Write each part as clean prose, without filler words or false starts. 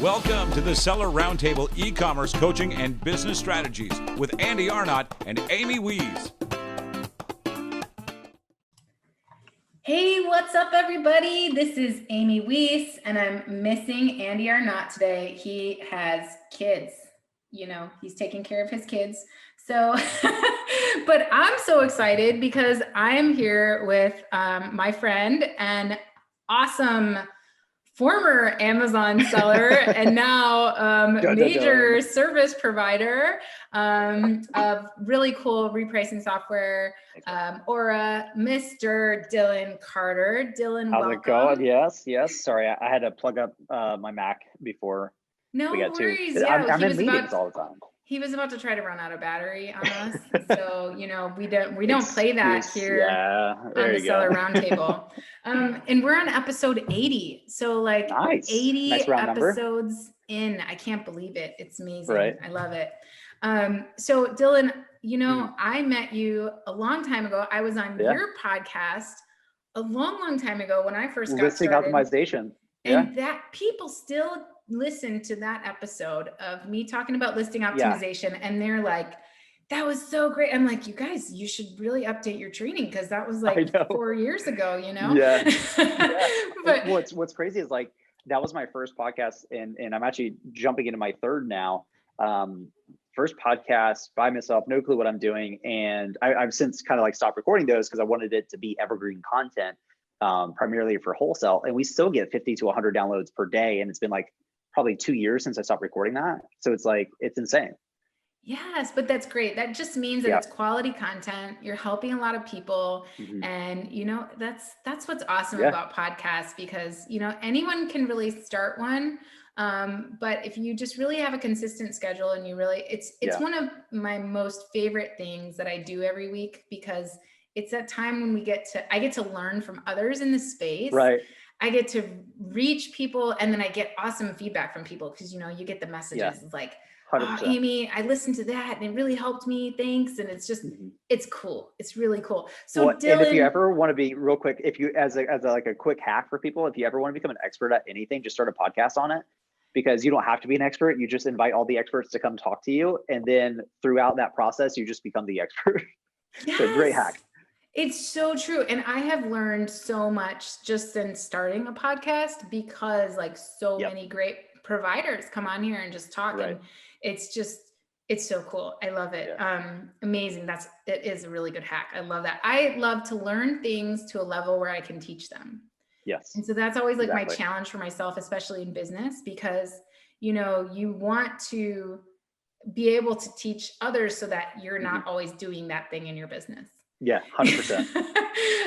Welcome to the Seller Roundtable e-commerce coaching and business strategies with Andy Arnott and Amy Wees. Hey, what's up, everybody? This is Amy Wees, and I'm missing Andy Arnott today. He has kids. You know, he's taking care of his kids. So, but I'm so excited because I am here with my friend and awesome former Amazon seller and now major service provider of really cool repricing software, Aura, Mr. Dillon Carter. Dillon, how's welcome. it going? Yes. Sorry, I had to plug up my Mac before we got worries. to. Yeah, I'm in meetings all the time. He was about to try to run out of battery on us, so you know we don't play that here on the Seller Roundtable. And we're on episode 80, so like nice. 80 nice episodes number. in. I can't believe it. It's amazing. Right. I love it. So Dillon, you know, I met you a long time ago. I was on your podcast a long time ago when I first got listing started. optimization. And that people still listen to that episode of me talking about listing optimization, and they're like, that was so great. I'm like, you guys, you should really update your training because that was like 4 years ago, you know? Yeah. But what's crazy is like, that was my first podcast, and I'm actually jumping into my third now. First podcast by myself, no clue what I'm doing. And I've since kind of like stopped recording those because I wanted it to be evergreen content, primarily for Wholesale. And we still get 50 to 100 downloads per day. And it's been like probably 2 years since I stopped recording that. So it's like, it's insane. Yes, but that's great. That just means that it's quality content. You're helping a lot of people. And you know, that's what's awesome about podcasts, because you know, anyone can really start one. But if you just really have a consistent schedule and you really, it's one of my most favorite things that I do every week, because it's that time when I get to learn from others in the space. Right. I get to reach people, and then I get awesome feedback from people, because you know, you get the messages like, oh, Amy, I listened to that and it really helped me. Thanks. And it's just, it's cool. It's really cool. So Dillon, and if you ever want to be real quick, if you, as like a quick hack for people, if you ever want to become an expert at anything, just start a podcast on it, because you don't have to be an expert. You just invite all the experts to come talk to you. And then throughout that process, you just become the expert. Yes. So great hack. It's so true. And I have learned so much just in starting a podcast, because like so many great providers come on here and just talk. And it's so cool. I love it. Amazing. It is a really good hack. I love that. I love to learn things to a level where I can teach them. Yes. And so that's always like my challenge for myself, especially in business, because, you know, you want to be able to teach others so that you're not always doing that thing in your business. Yeah, 100%.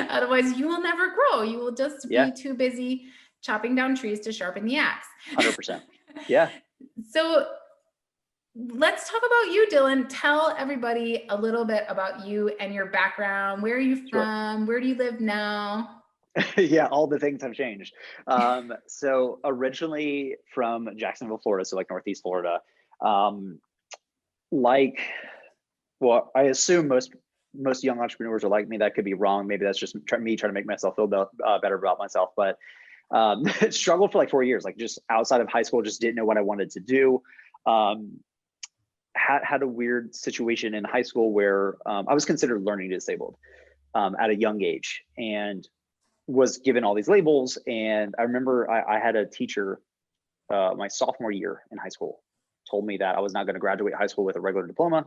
Otherwise, you will never grow. You will just be too busy chopping down trees to sharpen the axe. 100%. Yeah. So let's talk about you, Dillon. Tell everybody a little bit about you and your background. Where are you from? Where do you live now? Yeah, all the things have changed. So originally from Jacksonville, Florida, so like Northeast Florida. I assume most young entrepreneurs are like me. That could be wrong. Maybe that's just me trying to make myself feel better about myself. But struggled for like 4 years, like just outside of high school, just didn't know what I wanted to do. Had a weird situation in high school where I was considered learning disabled at a young age, and was given all these labels. And I remember I had a teacher my sophomore year in high school told me that I was not going to graduate high school with a regular diploma.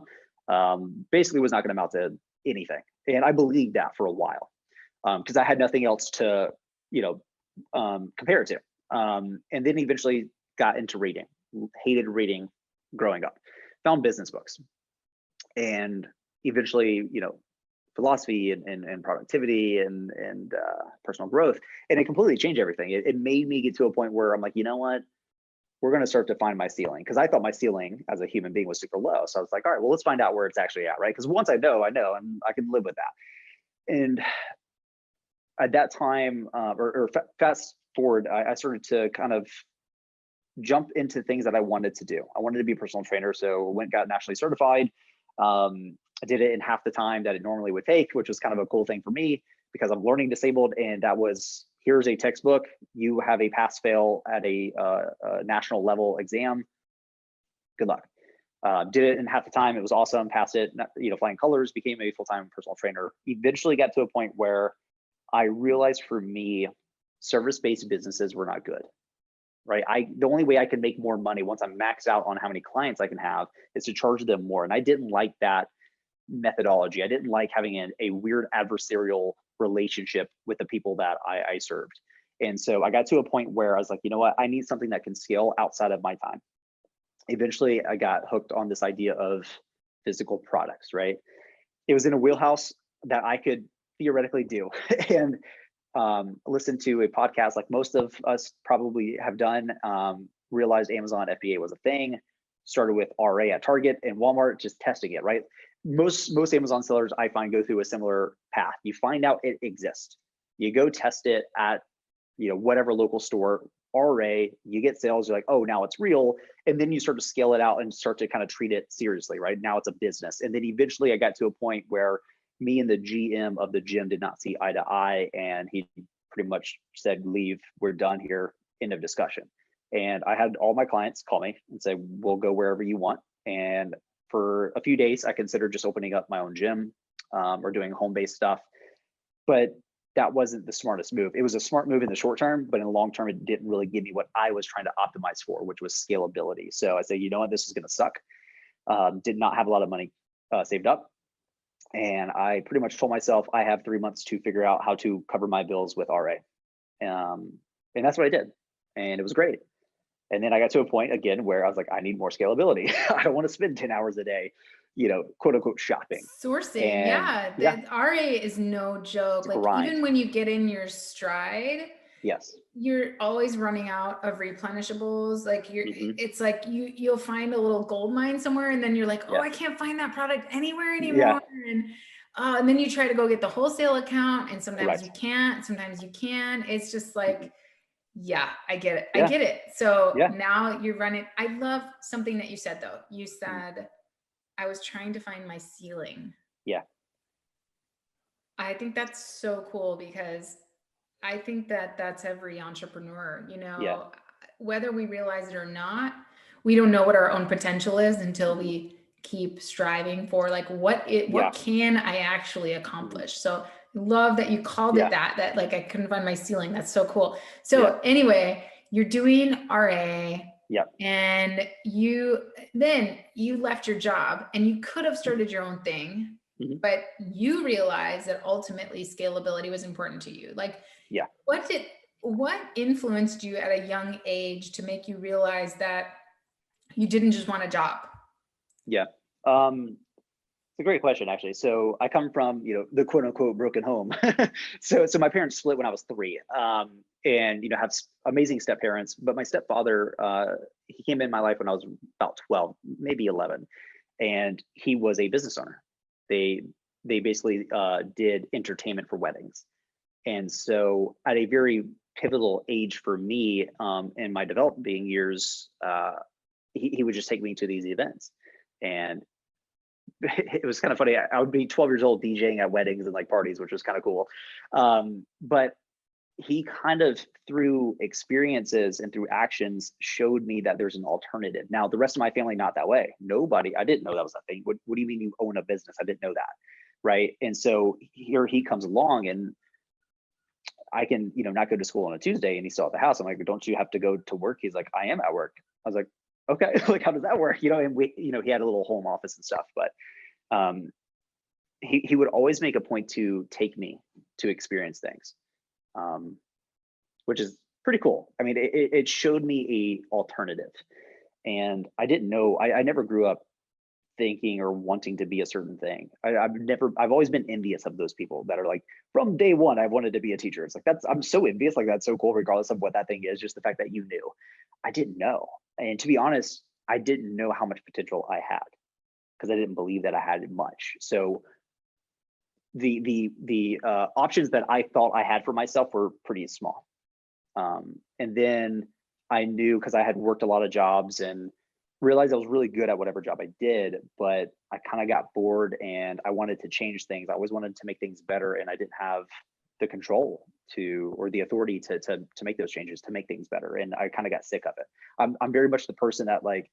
Basically was not going to amount to anything. And I believed that for a while because I had nothing else to, compare it to. And then eventually got into reading, hated reading growing up, found business books, and eventually, philosophy and productivity and personal growth. And it completely changed everything. It made me get to a point where I'm like, you know what? We're going to start to find my ceiling, because I thought my ceiling as a human being was super low. So I was like, all right, well, let's find out where it's actually at, right? Because once I know, and I can live with that. And at that time, fast forward, I started to kind of jump into things that I wanted to do. I wanted to be a personal trainer, so got nationally certified. I did it in half the time that it normally would take, which was kind of a cool thing for me because I'm learning disabled, and that was here's a textbook. You have a pass fail at a national level exam. Good luck. Did it in half the time. It was awesome. Passed it, flying colors, became a full-time personal trainer. Eventually got to a point where I realized for me, service-based businesses were not good, right? The only way I can make more money once I'm maxed out on how many clients I can have is to charge them more. And I didn't like that methodology. I didn't like having a weird adversarial relationship with the people that I served. And so I got to a point where I was like, you know what? I need something that can scale outside of my time. Eventually, I got hooked on this idea of physical products, right? It was in a wheelhouse that I could theoretically do. And listen to a podcast like most of us probably have done, realized Amazon FBA was a thing, started with RA at Target and Walmart, just testing it, right? Most Amazon sellers I find go through a similar path. You find out it exists. You go test it at whatever local store, RA, you get sales, you're like, oh, now it's real. And then you start to scale it out and start to kind of treat it seriously, right? Now it's a business. And then eventually I got to a point where me and the GM of the gym did not see eye to eye. And he pretty much said, leave, we're done here, end of discussion. And I had all my clients call me and say, we'll go wherever you want. And for a few days, I considered just opening up my own gym or doing home-based stuff. But that wasn't the smartest move. It was a smart move in the short term, but in the long term, it didn't really give me what I was trying to optimize for, which was scalability. So I said, you know what, this is going to suck. Did not have a lot of money saved up. And I pretty much told myself I have 3 months to figure out how to cover my bills with RA. And that's what I did. And it was great. And then I got to a point again where I was like, I need more scalability. I don't want to spend 10 hours a day, quote unquote shopping. Sourcing. And The RA is no joke. Like grind. Even when you get in your stride, yes, you're always running out of replenishables. Like it's like you'll find a little gold mine somewhere and then you're like, oh, I can't find that product anywhere anymore. And then you try to go get the wholesale account and sometimes you can't, sometimes you can. It's just like, I get it. I get it. So now you're running. I love something that you said though. You said, I was trying to find my ceiling. Yeah. I think that's so cool because I think that that's every entrepreneur, whether we realize it or not, we don't know what our own potential is until we keep striving for like, what can I actually accomplish? So love that you called it that like I couldn't find my ceiling. That's so cool. So anyway, you're doing RA. And then you left your job and you could have started your own thing, but you realized that ultimately scalability was important to you. Like, what influenced you at a young age to make you realize that you didn't just want a job? It's a great question, actually. So I come from, the quote unquote broken home. So my parents split when I was 3, and, have amazing step parents, but my stepfather, he came in my life when I was about 12, maybe 11, and he was a business owner. They basically did entertainment for weddings. And so at a very pivotal age for me in my developing years, he would just take me to these events. And it was kind of funny. I would be 12 years old DJing at weddings and like parties, which was kind of cool. But he kind of through experiences and through actions showed me that there's an alternative. Now, the rest of my family, not that way. I didn't know that was a thing. What do you mean you own a business? I didn't know that. Right. And so here he comes along and I can, not go to school on a Tuesday and he's still at the house. I'm like, don't you have to go to work? He's like, I am at work. I was like, okay, like, how does that work? And we, he had a little home office and stuff, but he would always make a point to take me to experience things, which is pretty cool. I mean, it showed me a alternative, and I didn't know, I never grew up thinking or wanting to be a certain thing. I've always been envious of those people that are like, from day one, I wanted to be a teacher. It's like, I'm so envious. Like, that's so cool, regardless of what that thing is, just the fact that you knew. I didn't know. And to be honest, I didn't know how much potential I had because I didn't believe that I had much. So the options that I thought I had for myself were pretty small. And then I knew, because I had worked a lot of jobs and realized I was really good at whatever job I did, but I kind of got bored and I wanted to change things. I always wanted to make things better, and I didn't have the control or the authority to make those changes, to make things better. And I kind of got sick of it. I'm very much the person that, like,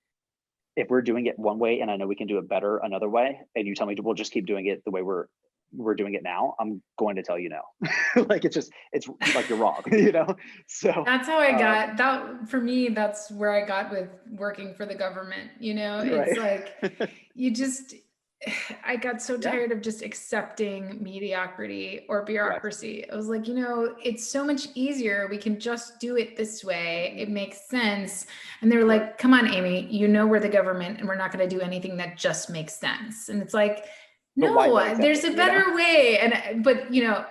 if we're doing it one way and I know we can do it better another way, and you tell me we'll just keep doing it the way we're doing it now, I'm going to tell you no. Like, it's like, you're wrong, you know? So that's how I got that. For me, that's where I got with working for the government. You know, it's right. like, I got so tired of just accepting mediocrity or bureaucracy. I was like, you know, it's so much easier. We can just do it this way. It makes sense. And they were like, come on, Amy, you know, we're the government and we're not going to do anything that just makes sense. And it's like, no, there's a better way. But you know,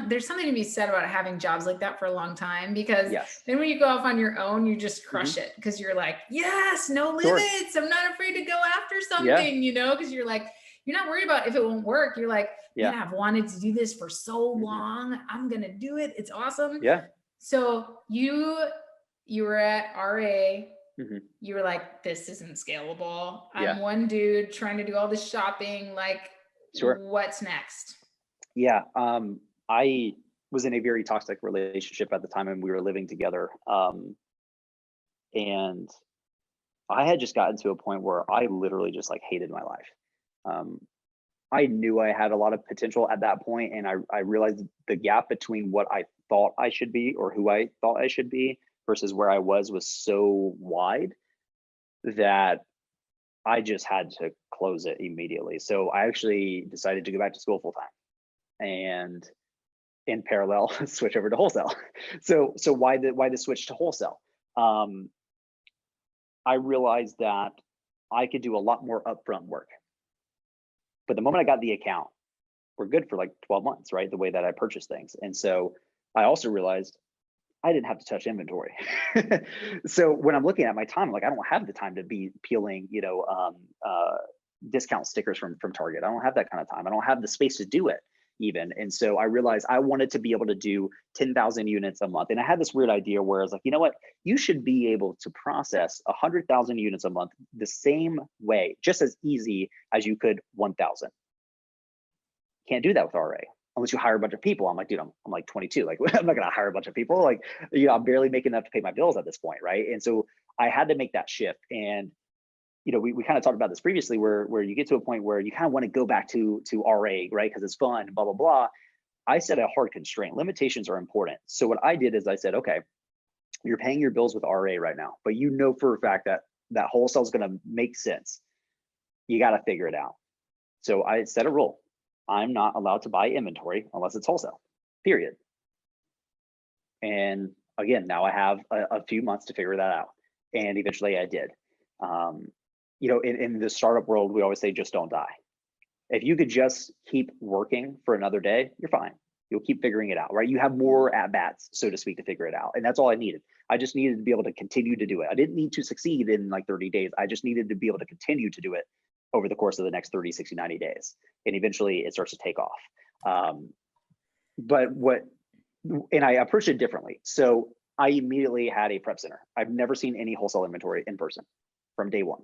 there's something to be said about having jobs like that for a long time, because then when you go off on your own, you just crush it, because you're like, yes, no limits. I'm not afraid to go after something, you know, because you're like, you're not worried about if it won't work. You're like, man, I've wanted to do this for so long. I'm going to do it. It's awesome. Yeah. So you were at RA. You were like, this isn't scalable. I'm one dude trying to do all this shopping. Like, what's next? Yeah. I was in a very toxic relationship at the time, and we were living together. And I had just gotten to a point where I literally just, like, hated my life. I knew I had a lot of potential at that point, and I realized the gap between what I thought I should be, or who I thought I should be, versus where I was so wide that I just had to close it immediately. So I actually decided to go back to school full time, and in parallel switch over to wholesale. So why the switch to wholesale? I realized that I could do a lot more upfront work. But the moment I got the account, we're good for like 12 months, right? The way that I purchase things. And so I also realized I didn't have to touch inventory. So when I'm looking at my time, I'm like, I don't have the time to be peeling, discount stickers from Target. I don't have that kind of time. I don't have the space to do it even. And so I realized I wanted to be able to do 10,000 units a month. And I had this weird idea where I was like, you know what? You should be able to process 100,000 units a month the same way, just as easy as you could 1,000. Can't do that with RA unless you hire a bunch of people. I'm like, dude, I'm like 22. Like, I'm not gonna hire a bunch of people. Like, I'm barely making enough to pay my bills at this point, right? And so I had to make that shift. And we kind of talked about this previously, where you get to a point where you kind of want to go back to RA, right? Because it's fun, blah, blah, blah. I set a hard constraint. Limitations are important. So what I did is I said, okay, you're paying your bills with RA right now, but you know for a fact that wholesale is going to make sense. You got to figure it out. So I set a rule. I'm not allowed to buy inventory unless it's wholesale, period. And again, now I have a few months to figure that out. And eventually I did. In the startup world, we always say, just don't die. If you could just keep working for another day, you're fine. You'll keep figuring it out, right? You have more at-bats, so to speak, to figure it out. And that's all I needed. I just needed to be able to continue to do it. I didn't need to succeed in like 30 days. I just needed to be able to continue to do it over the course of the next 30, 60, 90 days. And eventually it starts to take off. And I approached it differently. So I immediately had a prep center. I've never seen any wholesale inventory in person from day one.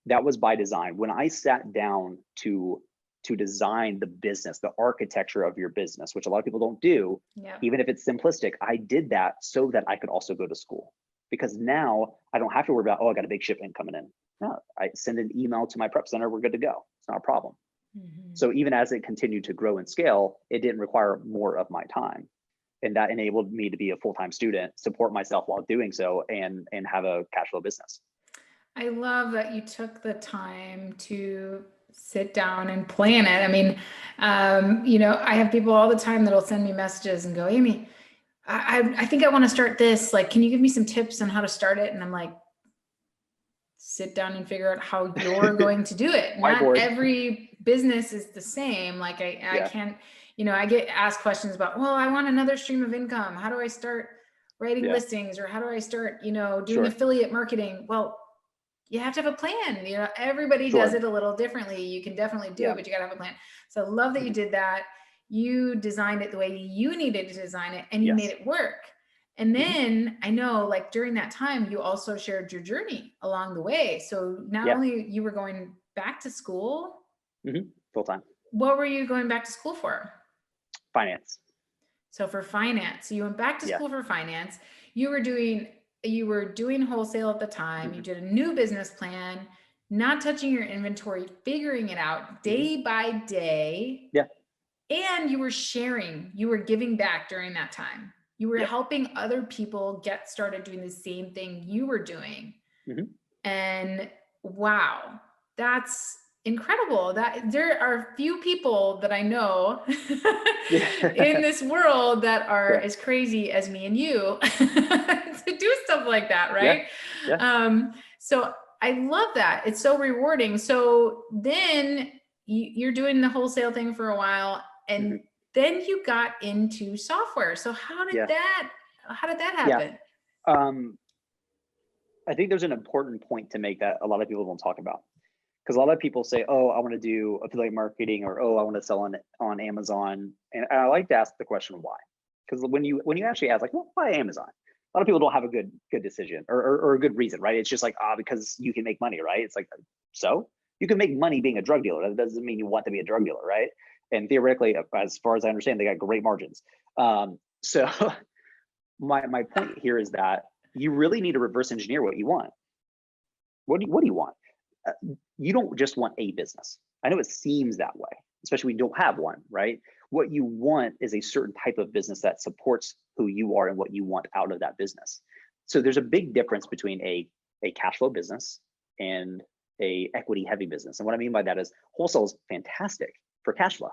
That was by design. When I sat down to design the business, the architecture of your business, which a lot of people don't do, even if it's simplistic, I did that so that I could also go to school. Because now I don't have to worry about, I got a big shipment coming in. No, I send an email to my prep center, we're good to go. It's not a problem. So even as it continued to grow and scale, it didn't require more of my time. And that enabled me to be a full-time student, support myself while doing so, and have a cash flow business. I love that you took the time to sit down and plan it. I mean, I have people all the time that'll send me messages and go, Amy, I think I want to start this. Like, can you give me some tips on how to start it? And I'm like, sit down and figure out how you're going to do it. Not every business is the same. Like I can't, I get asked questions about, well, I want another stream of income. How do I start writing listings, or how do I start, doing affiliate marketing? Well, you have to have a plan. Everybody does it a little differently. You can definitely do it, but you got to have a plan. So I love that you did that. You designed it the way you needed to design it, and you made it work. And then I know, like, during that time, you also shared your journey along the way. So not only you were going back to school full time. What were you going back to school for? Finance. So for finance, so you went back to Yeah. school for finance. You were doing wholesale at the time. You did a new business plan, not touching your inventory, figuring it out day by day. Yeah. And you were sharing, you were giving back during that time. You were Yep. helping other people get started doing the same thing you were doing. And wow, that's incredible. That there are few people that I know in this world that are as crazy as me and you to do stuff like that, right? So I love that. It's so rewarding. So then you're doing the wholesale thing for a while, and then you got into software. So how did that happen? I think there's an important point to make that a lot of people don't talk about. Because a lot of people say, oh, I want to do affiliate marketing, or oh, I want to sell on Amazon. And I like to ask the question why. Because when you actually ask, like, well, why Amazon? A lot of people don't have a good decision or a good reason, right? It's just like, because you can make money, right? It's like, so you can make money being a drug dealer. That doesn't mean you want to be a drug dealer, right? And theoretically, as far as I understand, they got great margins. So my point here is that you really need to reverse engineer what you want. What do you want? You don't just want a business. I know it seems that way, especially when you don't have one, right? What you want is a certain type of business that supports who you are and what you want out of that business. So there's a big difference between a cash flow business and a equity heavy business. And what I mean by that is wholesale is fantastic for cash flow,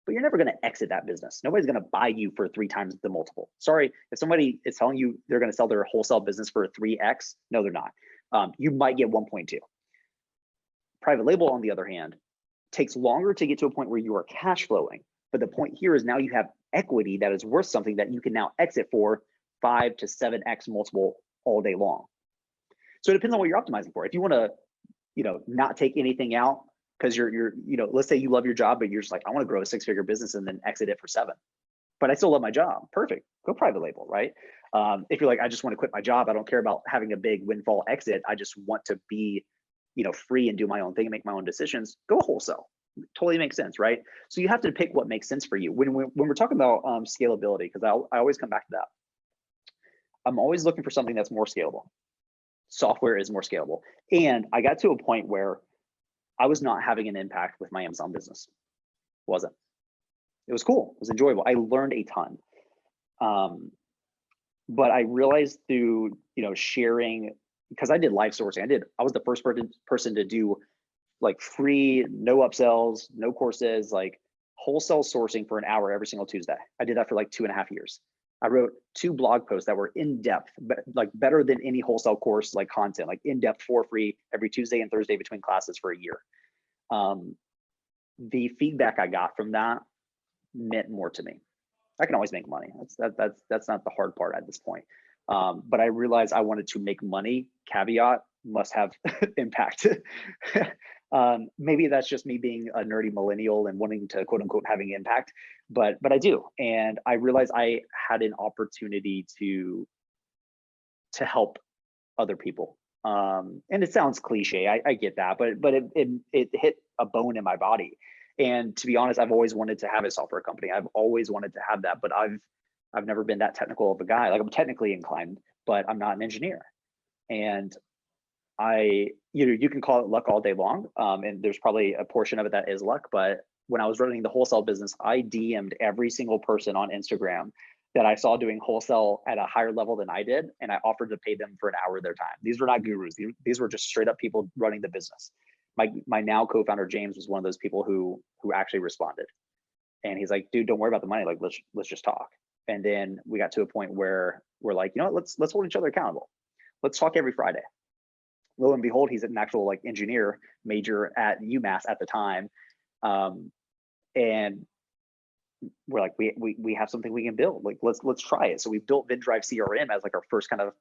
but you're never going to exit that business. Nobody's going to buy you for 3 times the multiple. Sorry, if somebody is telling you they're going to sell their wholesale business for 3x, no, they're not. You might get 1.2. Private label, on the other hand, takes longer to get to a point where you are cash flowing. But the point here is now you have equity that is worth something that you can now exit for 5 to 7x multiple all day long. So it depends on what you're optimizing for. If you want to, not take anything out because you're, let's say you love your job, but you're just like, I want to grow a 6-figure business and then exit it for 7. But I still love my job. Perfect. Go private label, right? If you're like, I just want to quit my job, I don't care about having a big windfall exit. I just want to be free and do my own thing and make my own decisions, go wholesale. Totally makes sense, right? So you have to pick what makes sense for you. When we're talking about scalability, because I always come back to that. I'm always looking for something that's more scalable. Software is more scalable. And I got to a point where I was not having an impact with my Amazon business. Wasn't. It was cool. It was enjoyable. I learned a ton. But I realized through, sharing, because I did live sourcing. I was the first person to do like free, no upsells, no courses, like wholesale sourcing for an hour every single Tuesday. I did that for like 2.5 years. I wrote 2 blog posts that were in depth, but like better than any wholesale course, like content, like in depth for free every Tuesday and Thursday between classes for a year. The feedback I got from that meant more to me. I can always make money. That's not the hard part at this point. But I realized I wanted to make money. Caveat, must have impact. Maybe that's just me being a nerdy millennial and wanting to quote unquote having impact, but I do. And I realized I had an opportunity to help other people. And it sounds cliche, I get that, but it hit a bone in my body. And to be honest, I've always wanted to have a software company. I've always wanted to have that, but I've never been that technical of a guy. Like I'm technically inclined, but I'm not an engineer. And you can call it luck all day long. And there's probably a portion of it that is luck. But when I was running the wholesale business, I DM'd every single person on Instagram that I saw doing wholesale at a higher level than I did. And I offered to pay them for an hour of their time. These were not gurus. These were just straight up people running the business. My now co-founder, James, was one of those people who actually responded. And he's like, dude, don't worry about the money. Like, let's just talk. And then we got to a point where we're like, let's hold each other accountable. Let's talk every Friday. Lo and behold, he's an actual like engineer major at UMass at the time. And we're like, we have something we can build. Like, let's try it. So we built VinDrive CRM as like our first kind of,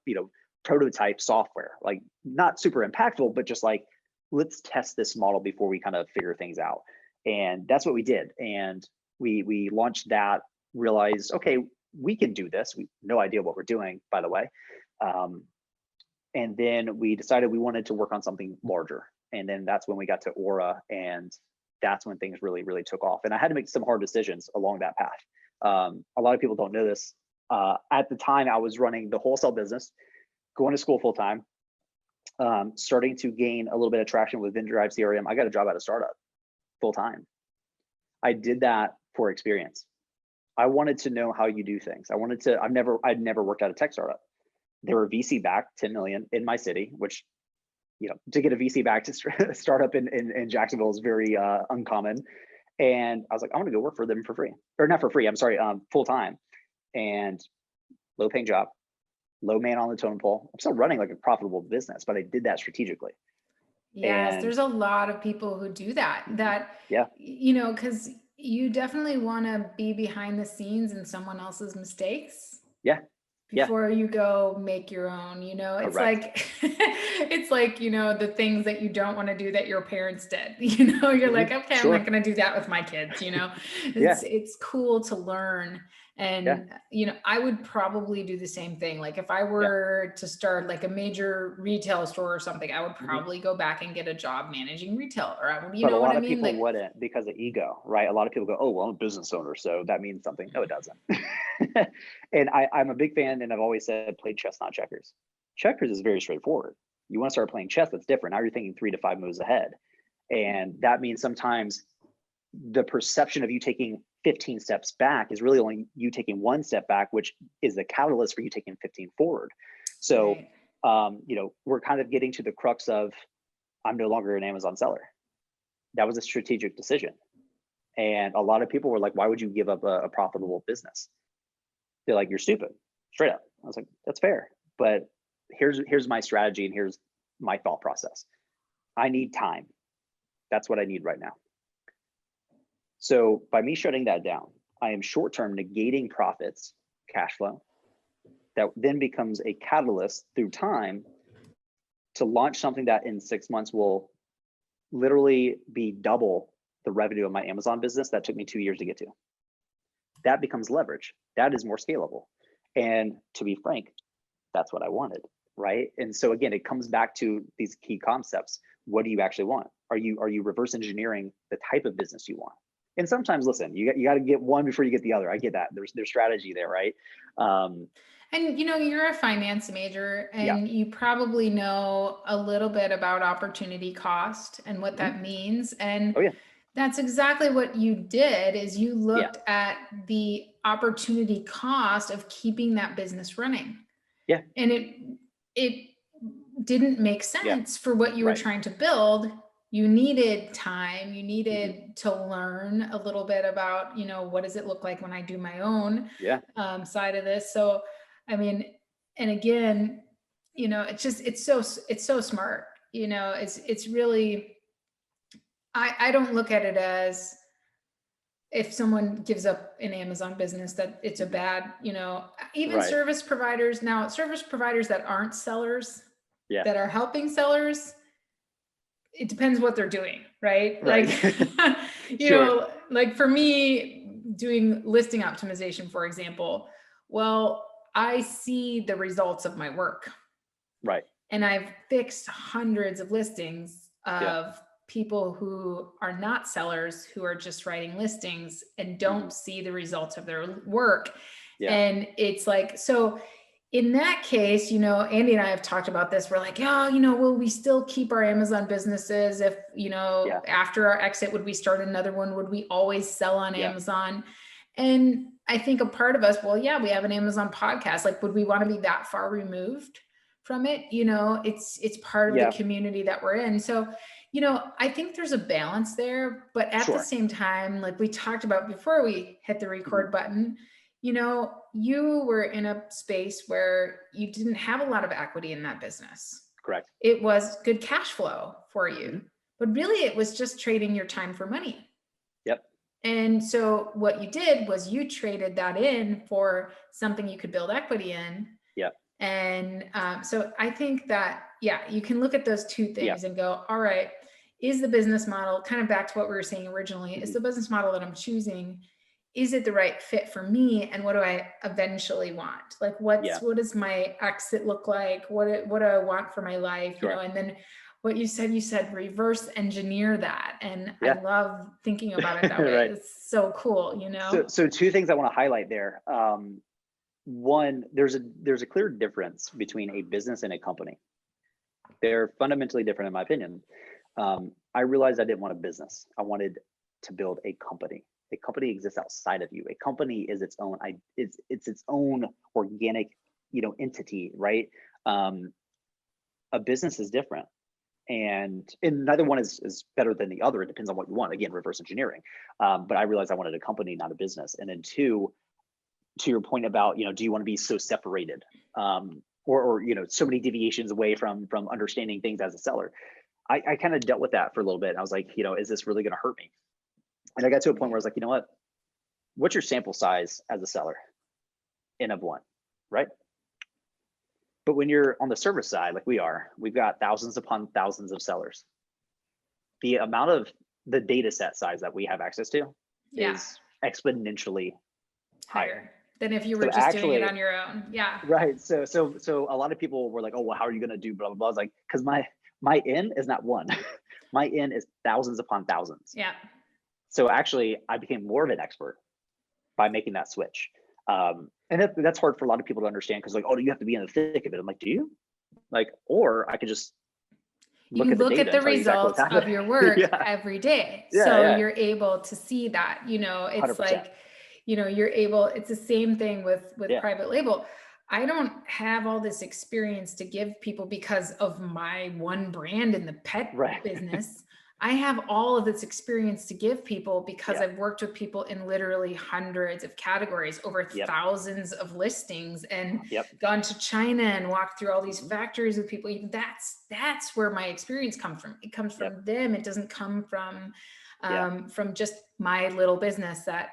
prototype software, like not super impactful, but just like, let's test this model before we kind of figure things out. And that's what we did. And we launched that, realized, okay, we can do this. We no idea what we're doing, by the way. And then we decided we wanted to work on something larger. And then that's when we got to Aura, and that's when things really, really took off. And I had to make some hard decisions along that path. A lot of people don't know this. At the time, I was running the wholesale business, going to school full time, starting to gain a little bit of traction with VinDrive CRM. I got a job at a startup full time. I did that for experience. I wanted to know how you do things. I'd never worked at a tech startup. They were VC backed, 10 million in my city, which, to get a VC backed startup in Jacksonville is very uncommon. And I was like, I want to go work for them for free, or not for free. I'm sorry, full time, and low paying job, low man on the totem pole. I'm still running like a profitable business, but I did that strategically. Yes, there's a lot of people who do that, yeah, because you definitely want to be behind the scenes in someone else's mistakes. Yeah. Before you go make your own, it's like, it's like, the things that you don't want to do that your parents did, you're like, okay, I'm not going to do that with my kids, it's cool to learn. And, I would probably do the same thing. Like if I were to start like a major retail store or something, I would probably go back and get a job managing retail, or but a lot of people wouldn't, because of ego, right? A lot of people go, oh, well, I'm a business owner, so that means something. No, it doesn't. And I'm a big fan, and I've always said, play chess, not checkers. Checkers is very straightforward. You want to start playing chess, that's different. Now you're thinking 3 to 5 moves ahead. And that means sometimes the perception of you taking 15 steps back is really only you taking 1 step back, which is the catalyst for you taking 15 forward. So, we're kind of getting to the crux of, I'm no longer an Amazon seller. That was a strategic decision. And a lot of people were like, why would you give up a profitable business? They're like, you're stupid, straight up. I was like, that's fair. But here's my strategy, and here's my thought process. I need time. That's what I need right now. So by me shutting that down, I am short-term negating profits, cash flow, that then becomes a catalyst through time to launch something that in 6 months will literally be double the revenue of my Amazon business that took me 2 years to get to. That becomes leverage. That is more scalable. And to be frank, that's what I wanted, right? And so again, it comes back to these key concepts. What do you actually want? Are you reverse engineering the type of business you want? And sometimes, listen, you got to get one before you get the other. I get that. There's strategy there, right? And you're a finance major, and you probably know a little bit about opportunity cost and what that means. And that's exactly what you did, is you looked at the opportunity cost of keeping that business running. Yeah. And it didn't make sense for what you were trying to build. You needed time, you needed to learn a little bit about, what does it look like when I do my own side of this. So, I mean, and again, it's so smart, it's really, I don't look at it as if someone gives up an Amazon business that it's a bad, even service providers that aren't sellers, that are helping sellers, it depends what they're doing, right? Like, like for me, doing listing optimization, for example, well, I see the results of my work. Right. And I've fixed hundreds of listings of people who are not sellers, who are just writing listings and don't see the results of their work. And it's like, so in that case, Andy and I have talked about this. We're like, will we still keep our Amazon businesses? If, after our exit, would we start another one? Would we always sell on Amazon? And I think a part of us, we have an Amazon podcast. Like, would we want to be that far removed from it? It's part of the community that we're in. So, I think there's a balance there, but at the same time, like we talked about before we hit the record button, you were in a space where you didn't have a lot of equity in that business. Correct. It was good cash flow for you, but really it was just trading your time for money. Yep. And so what you did was you traded that in for something you could build equity in. Yep. And so I think that, you can look at those two things and go, all right, is the business model, kind of back to what we were saying originally, is the business model that I'm choosing, is it the right fit for me? And what do I eventually want? Like, what does my exit look like? What do I want for my life? And then you said reverse engineer that. And Yeah. I love thinking about it that way. Right. It's so cool, So two things I want to highlight there. One, there's a clear difference between a business and a company. They're fundamentally different in my opinion. I realized I didn't want a business. I wanted to build a company. A company exists outside of you. A company is its own, it's its own organic, entity, right? A business is different. And neither one is better than the other. It depends on what you want. Again, reverse engineering. But I realized I wanted a company, not a business. And then two, to your point about, do you want to be so separated? Or so many deviations away from understanding things as a seller. I kind of dealt with that for a little bit. I was like, is this really going to hurt me? And I got to a point where I was like, you know what? What's your sample size as a seller? N of one, right? But when you're on the service side, like we've got thousands upon thousands of sellers. The amount of the data set size that we have access to is exponentially higher than if you were just doing it on your own. Yeah. Right. So a lot of people were like, oh, well, how are you going to do blah, blah, blah. I was like, because my N is not one. My N is thousands upon thousands. Yeah. So actually I became more of an expert by making that switch. And that's hard for a lot of people to understand because like, oh, you have to be in the thick of it. I'm like, do you? Like, or I could just look at the results of your work every day. You're able to see that, it's 100%. like, it's the same thing with private label. I don't have all this experience to give people because of my one brand in the pet business. I have all of this experience to give people because I've worked with people in literally hundreds of categories, over thousands of listings, and gone to China and walked through all these factories with people. That's where my experience comes from. It comes from them. It doesn't come from just my little business that,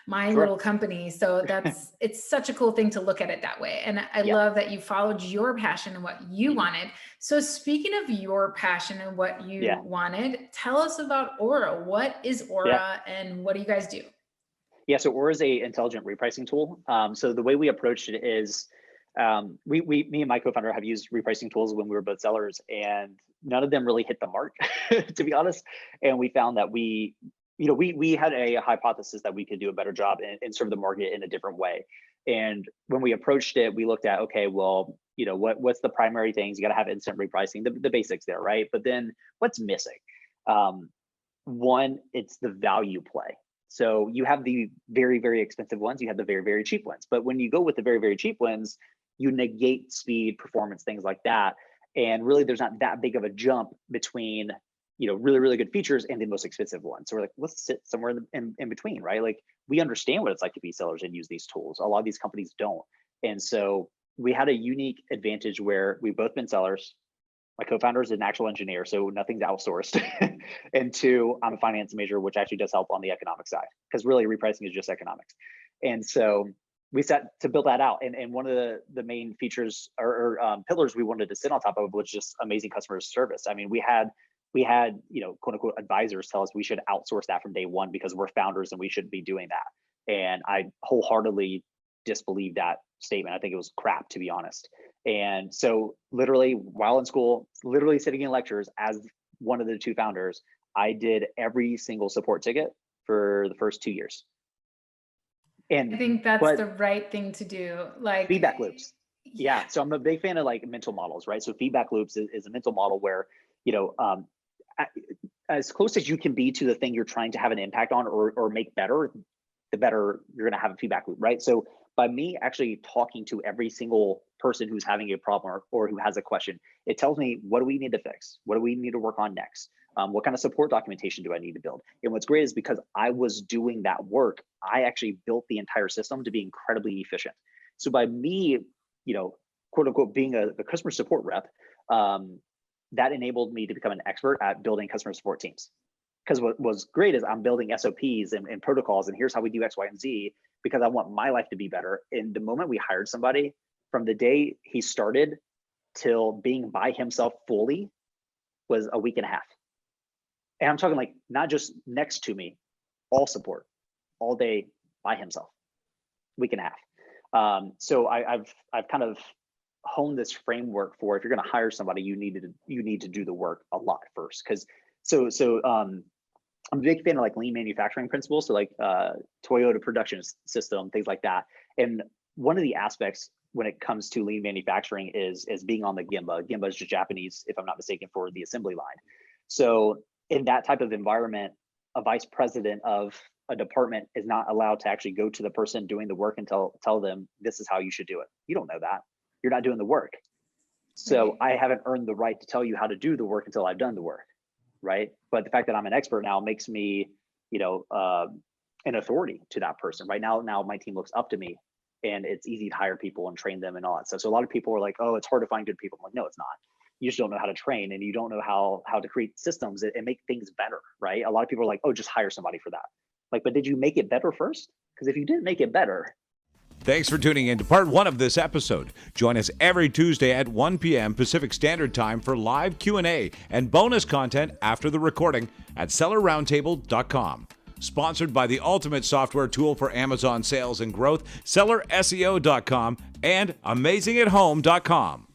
my little company. So it's such a cool thing to look at it that way. And I love that you followed your passion and what you wanted. So speaking of your passion and what you wanted, tell us about Aura. What is Aura and what do you guys do? Yeah, so Aura is a intelligent repricing tool. So the way we approached it is, me and my co-founder have used repricing tools when we were both sellers, and none of them really hit the mark, to be honest. And we found that we had a hypothesis that we could do a better job and serve the market in a different way. And when we approached it, we looked at, okay, well, what's the primary things? You got to have instant repricing, the basics there, right? But then what's missing? One, it's the value play. So you have the very, very expensive ones, you have the very, very cheap ones. But when you go with the very, very cheap ones, you negate speed, performance, things like that. And really, there's not that big of a jump between, really, really good features and the most expensive one. So we're like, let's sit somewhere in between, right? Like, we understand what it's like to be sellers and use these tools. A lot of these companies don't. And so we had a unique advantage where we've both been sellers. My co-founder is an actual engineer, so nothing's outsourced. And two, I'm a finance major, which actually does help on the economic side, because really repricing is just economics. And so we set to build that out. And one of the main features or pillars we wanted to sit on top of was just amazing customer service. I mean, we had quote unquote advisors tell us we should outsource that from day one because we're founders and we shouldn't be doing that. And I wholeheartedly disbelieved that statement. I think it was crap, to be honest. And so literally while in school, literally sitting in lectures as one of the two founders, I did every single support ticket for the first 2 years. And I think that's the right thing to do. Like feedback loops. Yeah. So I'm a big fan of like mental models, right? So feedback loops is a mental model where, as close as you can be to the thing you're trying to have an impact on or make better, the better you're going to have a feedback loop, right? So by me actually talking to every single person who's having a problem or who has a question, it tells me, what do we need to fix? What do we need to work on next? What kind of support documentation do I need to build? And what's great is because I was doing that work, I actually built the entire system to be incredibly efficient. So by me, quote unquote, being a customer support rep, that enabled me to become an expert at building customer support teams. Because what was great is I'm building SOPs and protocols, and here's how we do X, Y, and Z, because I want my life to be better. And the moment we hired somebody, from the day he started till being by himself fully was a week and a half. And I'm talking like not just next to me, all support, all day by himself, week and a half. So I've kind of hone this framework for, if you're going to hire somebody, you need to do the work a lot first. Because I'm a big fan of like lean manufacturing principles. So like Toyota production system, things like that. And one of the aspects when it comes to lean manufacturing is being on the Gemba. Gemba is just Japanese, if I'm not mistaken, for the assembly line. So in that type of environment, a vice president of a department is not allowed to actually go to the person doing the work and tell them this is how you should do it. You don't know that. You're not doing the work. So I haven't earned the right to tell you how to do the work until I've done the work, right? But the fact that I'm an expert now makes me, an authority to that person. Right now my team looks up to me, and it's easy to hire people and train them and all that stuff. So a lot of people are like, oh, it's hard to find good people. I'm like, no, it's not. You just don't know how to train, and you don't know how to create systems and make things better, right? A lot of people are like, oh, just hire somebody for that. Like, but did you make it better first? Because if you didn't make it better. Thanks for tuning in to part 1 of this episode. Join us every Tuesday at 1 p.m. Pacific Standard Time for live Q&A and bonus content after the recording at sellerroundtable.com. Sponsored by the ultimate software tool for Amazon sales and growth, sellerseo.com and amazingathome.com.